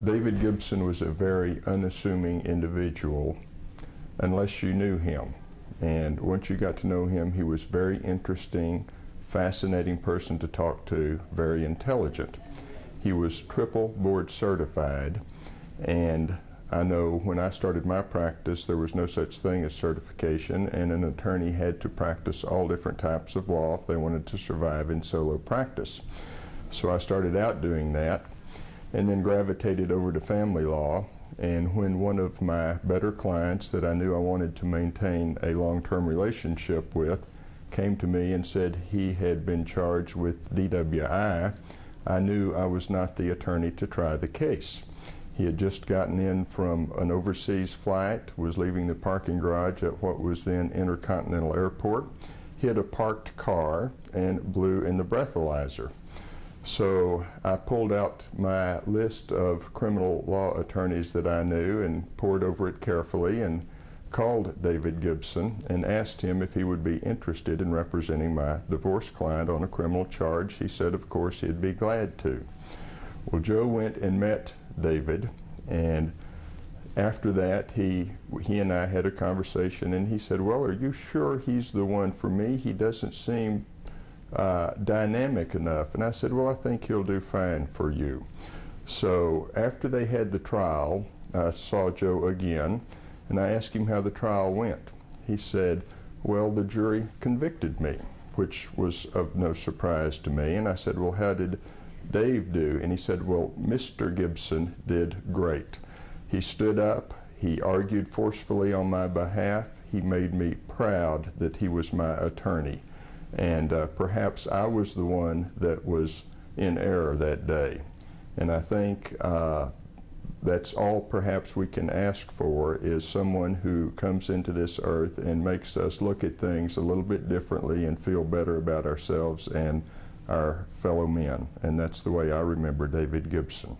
David Gibson was a very unassuming individual unless you knew him. And once you got to know him, he was very interesting, fascinating person to talk to, very intelligent. He was triple board certified, and I know when I started my practice there was no such thing as certification, and an attorney had to practice all different types of law if they wanted to survive in solo practice. So I started out doing that and then gravitated over to family law. And when one of my better clients that I knew I wanted to maintain a long-term relationship with came to me and said he had been charged with DWI, I knew I was not the attorney to try the case. He had just gotten in from an overseas flight, was leaving the parking garage at what was then Intercontinental Airport, hit a parked car, and blew in the breathalyzer. So I pulled out my list of criminal law attorneys that I knew and pored over it carefully and called David Gibson and asked him if he would be interested in representing my divorce client on a criminal charge. He said of course he'd be glad to. Well, Joe went and met David, and after that he and I had a conversation, and he said, well, are you sure he's the one for me? He doesn't seem dynamic enough. And I said, well, I think he'll do fine for you. So after they had the trial, I saw Joe again and I asked him how the trial went. He said, well, the jury convicted me, which was of no surprise to me. And I said, well, how did Dave do? And he said, well, Mr. Gibson did great. He stood up, he argued forcefully on my behalf, he made me proud that he was my attorney. And perhaps I was the one that was in error that day. And I think that's all perhaps we can ask for, is someone who comes into this earth and makes us look at things a little bit differently and feel better about ourselves and our fellow men. And that's the way I remember David Gibson.